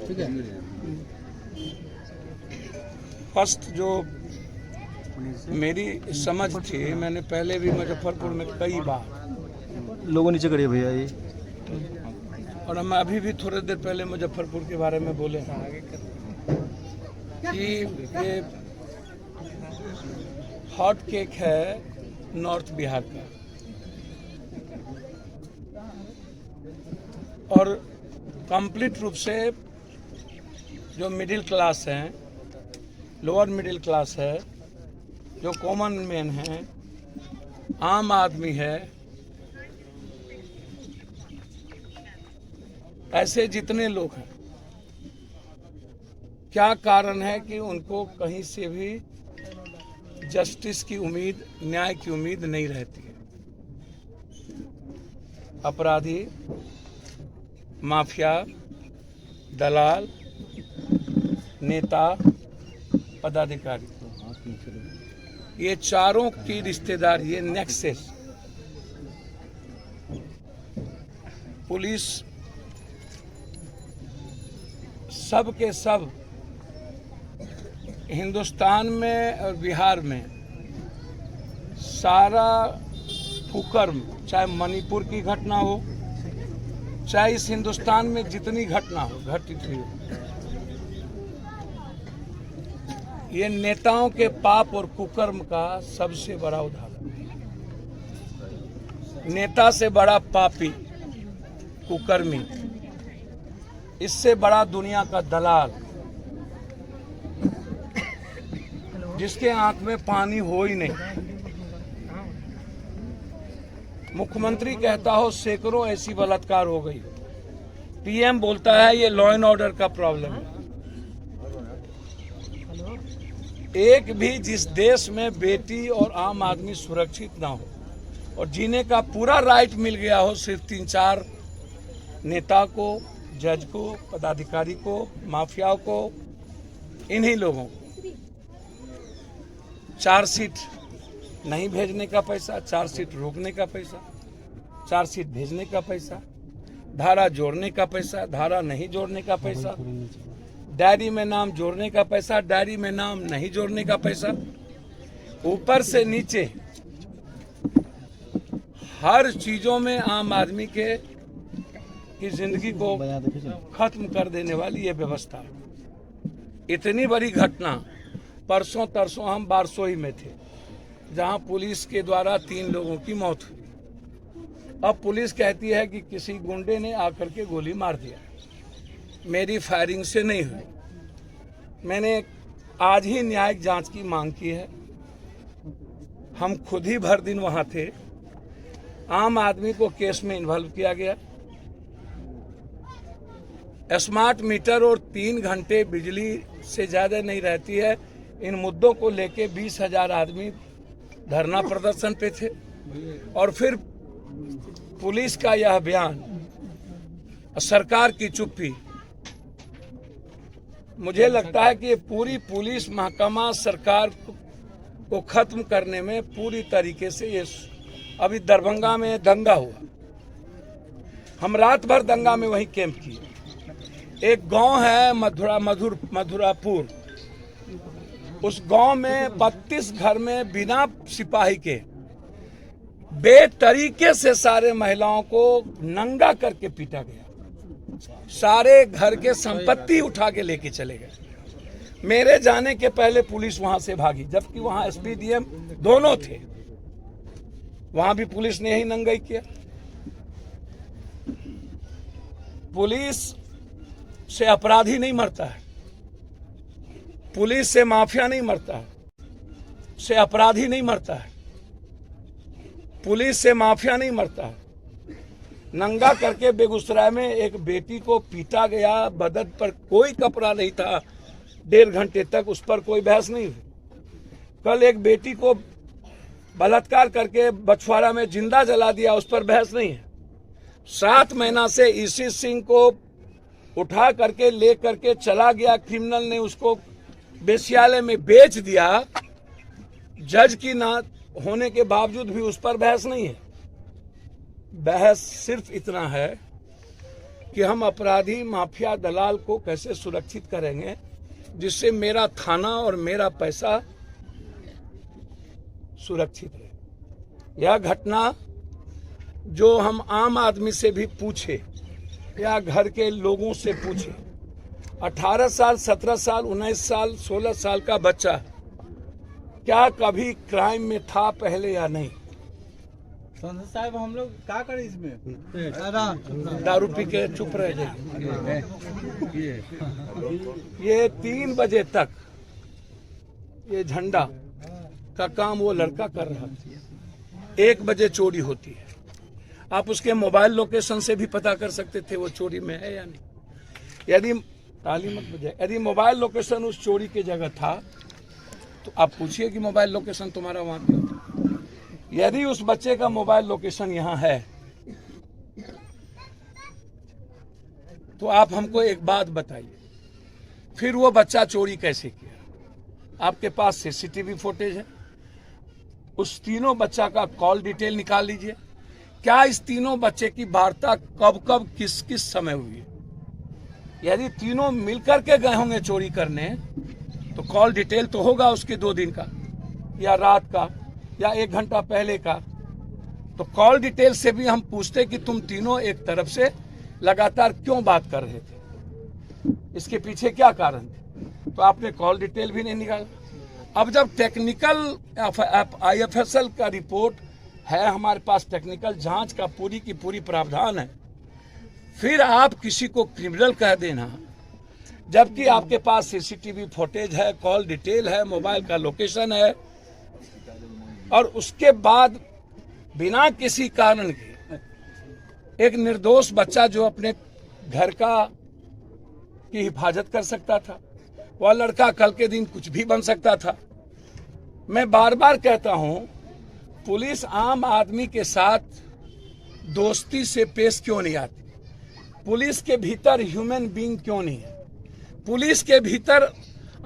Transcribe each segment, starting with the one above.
ठीक है। फर्स्ट जो मेरी समझ थी, मैंने पहले भी मुजफ्फरपुर में कई बार लोगों नीचे करिए भैया ये, और हम अभी भी थोड़ी देर पहले मुजफ्फरपुर के बारे में बोले कि ये हॉट केक है नॉर्थ बिहार का, और कंप्लीट रूप से जो मिडिल क्लास हैं, लोअर मिडिल क्लास है, जो कॉमन मैन है, आम आदमी है, ऐसे जितने लोग हैं, क्या कारण है कि उनको कहीं से भी जस्टिस की उम्मीद, न्याय की उम्मीद नहीं रहती है। अपराधी, माफिया, दलाल, नेता, पदाधिकारी, ये चारों की रिश्तेदारी, ये नेक्सस। पुलिस सब के सब हिंदुस्तान में और बिहार में सारा कुकर्म, चाहे मणिपुर की घटना हो, चाहे इस हिंदुस्तान में जितनी घटना हो, घटित हुई हो, ये नेताओं के पाप और कुकर्म का सबसे बड़ा उदाहरण। नेता से बड़ा पापी, कुकर्मी, इससे बड़ा दुनिया का दलाल, जिसके आंख में पानी हो ही नहीं। मुख्यमंत्री कहता हो सैकड़ों ऐसी बलात्कार हो गई, पीएम बोलता है ये लॉ एंड ऑर्डर का प्रॉब्लम है। एक भी जिस देश में बेटी और आम आदमी सुरक्षित ना हो और जीने का पूरा राइट मिल गया हो सिर्फ 3-4 नेता को, जज को, पदाधिकारी को, माफियाओं को, इन्हीं लोगों को चार्जशीट नहीं भेजने का पैसा, चार्जशीट रोकने का पैसा, चार्जशीट भेजने का पैसा, धारा जोड़ने का पैसा, धारा नहीं जोड़ने का पैसा, डायरी में नाम जोड़ने का पैसा, डायरी में नाम नहीं जोड़ने का पैसा, ऊपर से नीचे हर चीजों में आम आदमी की जिंदगी को खत्म कर देने वाली ये व्यवस्था। इतनी बड़ी घटना, परसों तरसों हम बारसोई में थे, जहां पुलिस के द्वारा 3 लोगों की मौत हुई। अब पुलिस कहती है कि किसी गुंडे ने आकर के गोली मार दिया। मेरी फायरिंग से नहीं हुई। मैंने आज ही न्यायिक जांच की मांग की है। हम खुद ही भर दिन वहां थे। आम आदमी को केस में इन्वॉल्व किया गया। स्मार्ट मीटर और 3 घंटे बिजली से ज्यादा नहीं रहती है, इन मुद्दों को लेके 20,000 आदमी धरना प्रदर्शन पे थे। और फिर पुलिस का यह बयान, सरकार की चुप्पी। मुझे लगता है कि पूरी पुलिस महकमा सरकार को खत्म करने में पूरी तरीके से ये, अभी दरभंगा में दंगा हुआ, हम रात भर दंगा में वहीं कैंप किए। एक गांव है मधुरापुर, उस गांव में 32 घर में बिना सिपाही के बेतरीके से सारे महिलाओं को नंगा करके पीटा गया। सारे घर के संपत्ति उठा के लेके चले गए। मेरे जाने के पहले पुलिस वहां से भागी, जबकि वहां एसपी डीएम दोनों थे। वहां भी पुलिस ने यही नंगाई किया। पुलिस से अपराधी नहीं मरता है, पुलिस से माफिया नहीं मरता है, से अपराधी नहीं मरता है, पुलिस से माफिया नहीं मरता है। नंगा करके बेगूसराय में एक बेटी को पीटा गया, बदन पर कोई कपड़ा नहीं था, 1.5 घंटे तक उस पर कोई बहस नहीं हुई। कल एक बेटी को बलात्कार करके बछवाड़ा में जिंदा जला दिया, उस पर बहस नहीं है। 7 महीना से ईसी सिंह को उठा करके ले करके चला गया क्रिमिनल ने, उसको बेसियालय में बेच दिया। जज की ना होने के बावजूद भी उस पर बहस नहीं है। बहस सिर्फ इतना है कि हम अपराधी माफिया दलाल को कैसे सुरक्षित करेंगे जिससे मेरा थाना और मेरा पैसा सुरक्षित रहे। यह घटना जो हम आम आदमी से भी पूछे या घर के लोगों से पूछे, 18 साल 17 साल 19 साल 16 साल का बच्चा क्या कभी क्राइम में था पहले या नहीं? संसद साहब हम लोग क्या करें इसमें? दारू पी के चुप रह जाइए। ये 3 बजे तक ये झंडा का काम वो लड़का कर रहा था। 1 बजे चोरी होती है। आप उसके मोबाइल लोकेशन से भी पता कर सकते थे वो चोरी में है या नहीं। यदि ताली मत बजाए, यदि मोबाइल लोकेशन उस चोरी की जगह था तो आप पूछिए कि मोबाइल लोकेशन तुम्हारा वहां क्यों था। यदि उस बच्चे का मोबाइल लोकेशन यहाँ है तो आप हमको एक बात बताइए, फिर वो बच्चा चोरी कैसे किया? आपके पास सीसीटीवी फुटेज है, उस तीनों बच्चा का कॉल डिटेल निकाल लीजिए। क्या इस तीनों बच्चे की वार्ता कब कब किस किस समय हुई है? यदि तीनों मिलकर के गए होंगे चोरी करने तो कॉल डिटेल तो होगा उसके 2 दिन का या रात का या 1 घंटा पहले का। तो कॉल डिटेल से भी हम पूछते कि तुम तीनों एक तरफ से लगातार क्यों बात कर रहे थे, इसके पीछे क्या कारण थे? तो आपने कॉल डिटेल भी नहीं निकाला। अब जब टेक्निकल IFSL का रिपोर्ट है हमारे पास, टेक्निकल जांच का पूरी की पूरी प्रावधान है, फिर आप किसी को क्रिमिनल कह देना जबकि आपके पास सीसीटीवी फुटेज है, कॉल डिटेल है, मोबाइल का लोकेशन है, और उसके बाद बिना किसी कारण के एक निर्दोष बच्चा जो अपने घर की हिफाजत कर सकता था, वह लड़का कल के दिन कुछ भी बन सकता था। मैं बार बार कहता हूं, पुलिस आम आदमी के साथ दोस्ती से पेश क्यों नहीं आती? पुलिस के भीतर ह्यूमन बीइंग क्यों नहीं है? पुलिस के भीतर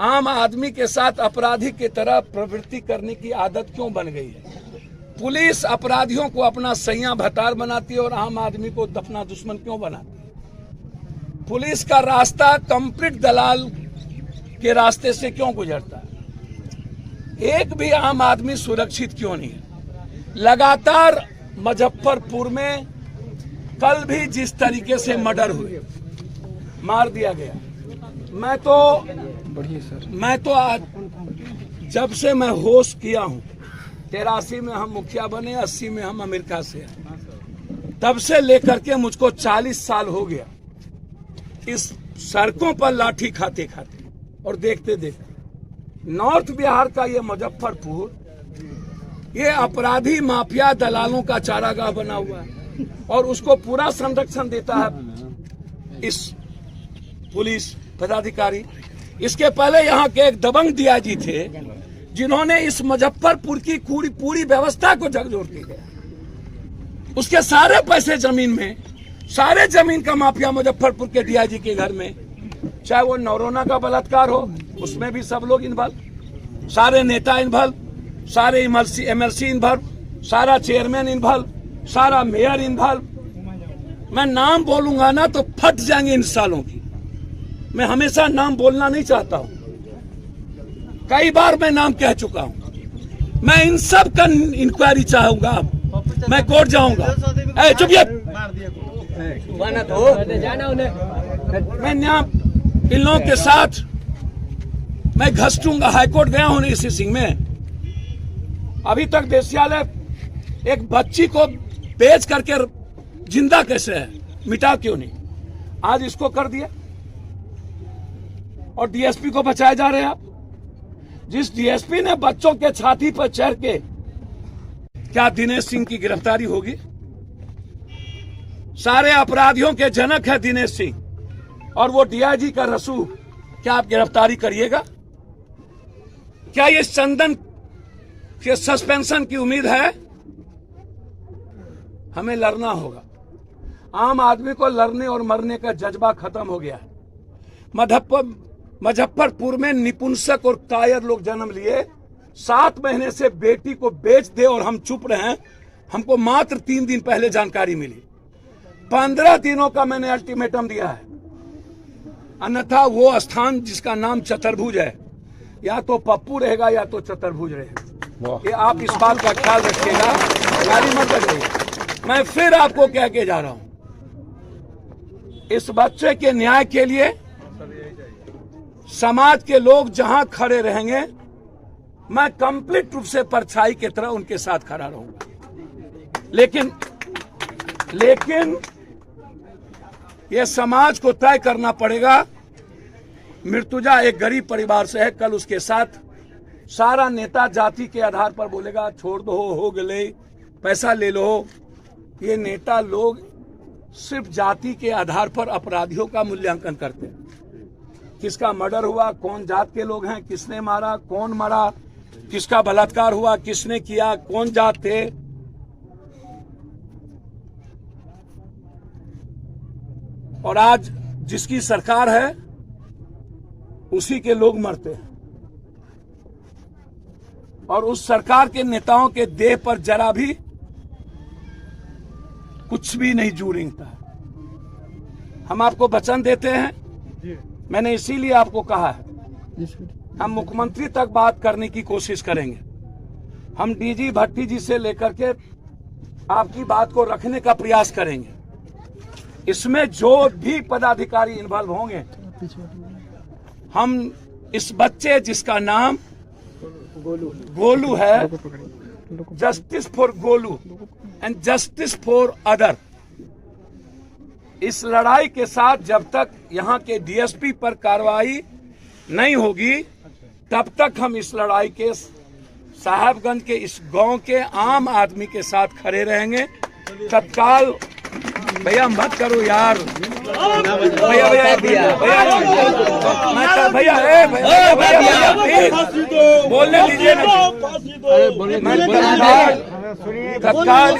आम आदमी के साथ अपराधी की तरह प्रवृत्ति करने की आदत क्यों बन गई है? पुलिस अपराधियों को अपना सैया भतार बनाती है और आम आदमी को दफना दुश्मन क्यों बनाती है? पुलिस का रास्ता कंप्लीट दलाल के रास्ते से क्यों गुजरता है? एक भी आम आदमी सुरक्षित क्यों नहीं है? लगातार मुजफ्फरपुर में कल भी जिस तरीके से मर्डर हुए, मार दिया गया, मैं तो आज जब से मैं होश किया हूं, 83 में हम मुखिया बने, 80 में हम अमेरिका से आए, तब से लेकर के मुझको 40 साल हो गया इस सड़कों पर लाठी खाते खाते और देखते देखते। नॉर्थ बिहार का ये मुजफ्फरपुर ये अपराधी माफिया दलालों का चारागाह बना हुआ है और उसको पूरा संरक्षण देता है इस पुलिस पदाधिकारी। इसके पहले यहाँ के एक दबंग डीआईजी थे जिन्होंने इस मुजफ्फरपुर की पूरी व्यवस्था को झकझोर दिया। उसके सारे पैसे जमीन में, सारे जमीन का माफिया मुजफ्फरपुर के डीआईजी के घर में, चाहे वो नौरोना का बलात्कार हो उसमें भी सब लोग इन्वॉल्व, सारे नेता इन्वॉल्व, सारे एमएलसी इन्वॉल्व, सारा चेयरमैन इन्वॉल्व, सारा मेयर इन्वॉल्व। मैं नाम बोलूंगा ना तो फट जाएंगे इन सालों की। मैं हमेशा नाम बोलना नहीं चाहता हूं, कई बार मैं नाम कह चुका हूं। मैं इन सब का इंक्वायरी चाहूंगा, मैं कोर्ट जाऊंगा। चुपिए, मैं इन लोगों के साथ मैं घसटूंगा। हाईकोर्ट गया हूं इसी सिंह में, अभी तक वेश्यालय एक बच्ची को बेच करके जिंदा कैसे है, मिटा क्यों नहीं? आज इसको कर दिया और डीएसपी को बचाए जा रहे हैं आप। जिस डीएसपी ने बच्चों के छाती पर चढ़ के, क्या दिनेश सिंह की गिरफ्तारी होगी? सारे अपराधियों के जनक है दिनेश सिंह और वो डीआईजी का रसूख, क्या आप गिरफ्तारी करिएगा? क्या ये चंदन के सस्पेंशन की उम्मीद है? हमें लड़ना होगा। आम आदमी को लड़ने और मरने का जज्बा खत्म हो गया है। मुजफ्फरपुर में निपुंसक और कायर लोग जन्म लिए, 7 महीने से बेटी को बेच दे और हम चुप रहे। हमको मात्र 3 दिन पहले जानकारी मिली। 15 दिनों का मैंने अल्टीमेटम दिया है, अन्यथा वो स्थान जिसका नाम चतुर्भुज है, या तो पप्पू रहेगा या तो चतुर्भुज रहेगा। ये आप इस बात का ख्याल रखिएगा, गाली मत करिए। मैं फिर आपको कह के जा रहा हूं, इस बच्चे के न्याय के लिए समाज के लोग जहां खड़े रहेंगे, मैं कंप्लीट रूप से परछाई की तरह उनके साथ खड़ा रहूंगा। लेकिन ये समाज को तय करना पड़ेगा। मृत्युजा एक गरीब परिवार से है, कल उसके साथ सारा नेता जाति के आधार पर बोलेगा छोड़ दो, हो गए, पैसा ले लो। ये नेता लोग सिर्फ जाति के आधार पर अपराधियों का मूल्यांकन करते हैं। किसका मर्डर हुआ, कौन जात के लोग हैं, किसने मारा, कौन मरा, किसका बलात्कार हुआ, किसने किया, कौन जात थे। और आज जिसकी सरकार है उसी के लोग मरते हैं, और उस सरकार के नेताओं के देह पर जरा भी कुछ भी नहीं जू रेंगता है। हम आपको वचन देते हैं, मैंने इसीलिए आपको कहा है, हम मुख्यमंत्री तक बात करने की कोशिश करेंगे। हम डीजी भट्टी जी से लेकर के आपकी बात को रखने का प्रयास करेंगे। इसमें जो भी पदाधिकारी इन्वॉल्व होंगे, हम इस बच्चे जिसका नाम गोलू है, justice for Golu and justice for other, इस लड़ाई के साथ जब तक यहाँ के डीएसपी पर कार्रवाई नहीं होगी, तब तक हम इस लड़ाई के साहेबगंज के इस गांव के आम आदमी के साथ खड़े रहेंगे। तत्काल भैया मत करो यार, भैया बोलने दीजिए ना। तत्काल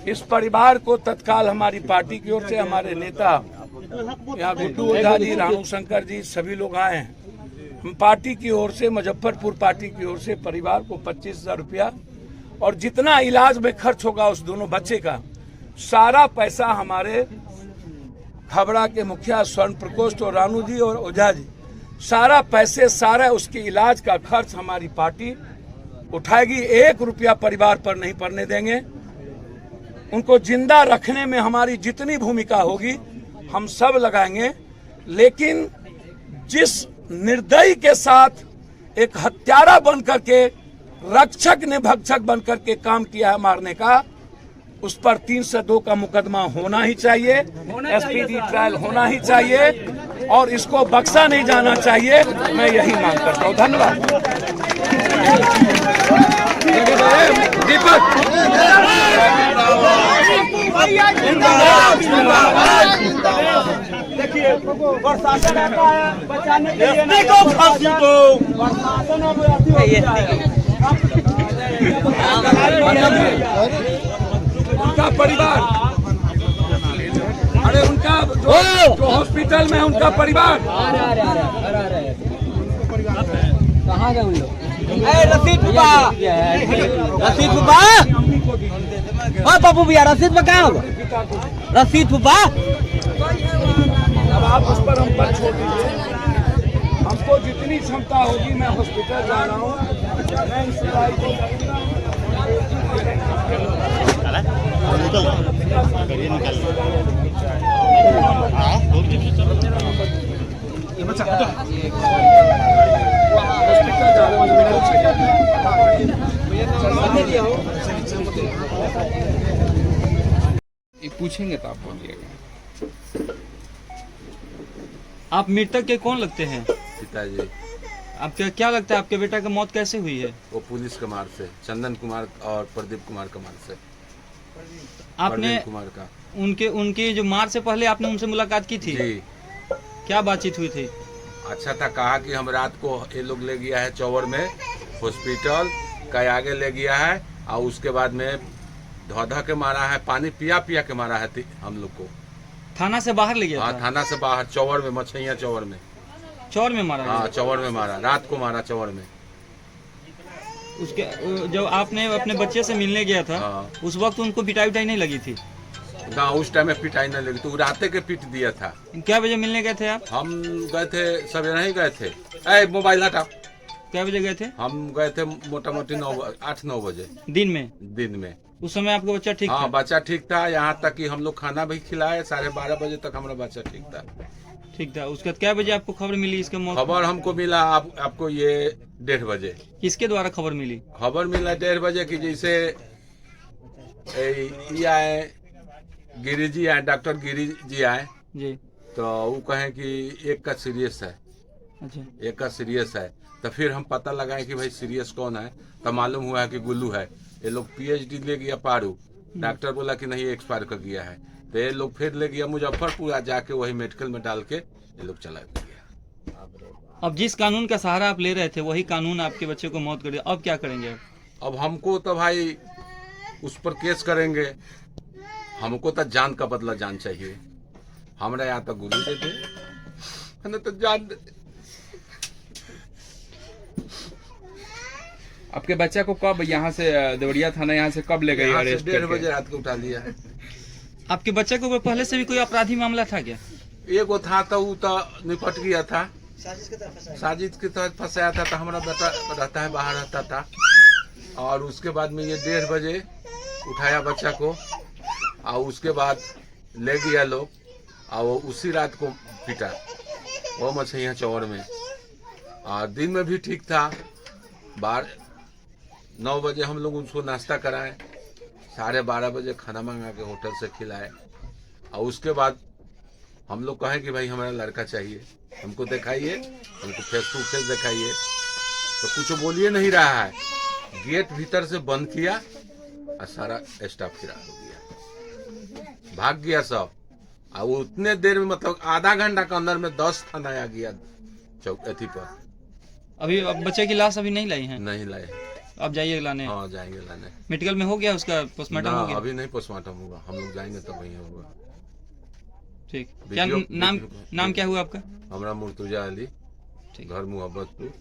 इस परिवार को तत्काल हमारी पार्टी की ओर से, हमारे नेता यहाँ गुड्डू ओझा जी, रानू शंकर जी, सभी लोग आए हैं। हम पार्टी की ओर से, मुजफ्फरपुर पार्टी की ओर से परिवार को 25,000 रुपया और जितना इलाज में खर्च होगा उस दोनों बच्चे का सारा पैसा हमारे खबरा के मुखिया स्वर्ण प्रकोष्ठ और रानू जी और ओझा जी, सारा पैसे, सारा उसके इलाज का खर्च हमारी पार्टी उठाएगी। 1 रुपया परिवार पर नहीं पड़ने देंगे। उनको जिंदा रखने में हमारी जितनी भूमिका होगी हम सब लगाएंगे। लेकिन जिस निर्दयी के साथ एक हत्यारा बनकर के, रक्षक ने भक्षक बनकर के काम किया है मारने का, उस पर 302 का मुकदमा होना ही चाहिए, एसपीडी ट्रायल होना ही चाहिए और इसको बख्शा नहीं जाना चाहिए। मैं यही मांग करता हूँ। धन्यवाद। दीपक देखिए, प्रशासन आता है बचाने के लिए, प्रशासन उनका परिवार, अरे उनका जो हॉस्पिटल में उनका परिवार, कहाँ गए उन लोग? रसीद फुफा, हाँ पप्पू भैया, रसीद में कहाँ होगा? रसीद फुफा, अब आप उस पर हम पर छोड़ दीजिए। हमको जितनी क्षमता होगी, मैं हॉस्पिटल जा रहा हूँ, मैं इस लड़ाई को पूछेंगे तो आप बोलिएगा। आप मृतक के कौन लगते हैं? पिताजी, आपका क्या लगता है आपके बेटा की मौत कैसे हुई है? वो पुलिस के मार से, चंदन कुमार और प्रदीप कुमार के मार से। आपने प्रदीप कुमार का उनकी जो मार से पहले आपने उनसे मुलाकात की थी? जी, क्या बातचीत हुई थी? अच्छा था। कहा कि हम रात को ये लोग ले गया है चौवर में हॉस्पिटल का आगे ले गया है, और उसके बाद में धो के मारा है, पानी पिया के मारा है हम लोग को। थाना से बाहर ले गया हाँ, था? थाना से बाहर, चौवर में, मछैया चौवर में। चौर में मारा? हाँ, चौवर में मारा, रात को मारा चौवर में। उसके जब आपने अपने बच्चे से मिलने गया था, हाँ। उस वक्त उनको पिटाई नहीं लगी थी? ना उस टाइम में पिटाई नहीं लगी, तो राते के पीट दिया था। क्या बजे मिलने गए थे आप? हम गए थे, सवेरे नहीं गए थे। ए मोबाइल हटा। क्या बजे गए थे? हम गए थे मोटा मोटी 8-9 बजे दिन में। दिन में। उस समय आपका बच्चा ठीक हाँ था? बच्चा ठीक था, यहाँ तक कि हम लोग खाना भी खिलाए। 12:30 बजे तक हमारा बच्चा ठीक था। ठीक था। उसके बाद क्या बजे आपको खबर मिली इसका मौत? खबर हमको मिला आपको ये 1:30 बजे। किसके द्वारा खबर मिली? खबर मिला 1:30 बजे की, जैसे ये आए गिरी जी आए, डॉक्टर गिरी जी आए, जी। तो वो कहें कि एक का सीरियस है, अच्छा। एक का सीरियस है। तो फिर हम पता लगाए कि भाई सीरियस कौन है, तो मालूम हुआ कि गुल्लू है। ये लोग PhD ले गया पारू, डॉक्टर बोला कि नहीं एक्सपायर कर गया है। तो ये लोग फिर ले गया मुजफ्फरपुर, जाके वही मेडिकल में डाल के ये लोग चला गया। अब जिस कानून का सहारा आप ले रहे थे वही कानून आपके बच्चे को मौत कर दिया, अब क्या करेंगे आप? अब हमको तो भाई उस पर केस करेंगे। हमको तो जान का बदला जान चाहिए। हमारे यहाँ तो गोली दे दे, तो जान दे। आपके बच्चा को कब यहाँ से देवरिया थाना यहाँ से कब ले गए यहाँ से अरेस्ट 1:30 करके? बजे रात को उठा लिया है। आपके बच्चे को पहले से भी कोई अपराधी मामला था क्या? एगो था तो वो तो निपट गया था, साजिद के तहत फंसाया था। तो हमारा बेटा रहता है बाहर रहता था, और उसके बाद में ये 1:30 बजे उठाया बच्चा को, और उसके बाद ले गया लोग, और वो उसी रात को पीटा वो मछलियाँ चौर में। और दिन में भी ठीक था। 9 बजे हम लोग उसको नाश्ता कराए, 12:30 बजे खाना मंगा के होटल से खिलाए, और उसके बाद हम लोग कहें कि भाई हमारा लड़का चाहिए, हमको दिखाइए, हमको फेस टू फेस दिखाइए। तो कुछ बोलिए नहीं रहा है। गेट भीतर से बंद किया और सारा स्टाफ फिरा हो गया, भाग गया सब। और वो उतने देर में, मतलब आधा घंटा के अंदर में 10 थाना आ गया चौक अथी पर। अभी अब बच्चे की लाश अभी नहीं लाई है? नहीं लाए। अब जाइए लाने? हाँ जाएंगे लाने। मेडिकल में हो गया उसका पोस्टमार्टम ना, हो गया? अभी नहीं पोस्टमार्टम होगा, हम लोग जाएंगे तब वही होगा। ठीक। क्या नाम क्या हुआ आपका? हमारा मुर्तुजा अली, ठीक। घर मोहब्बतपुर।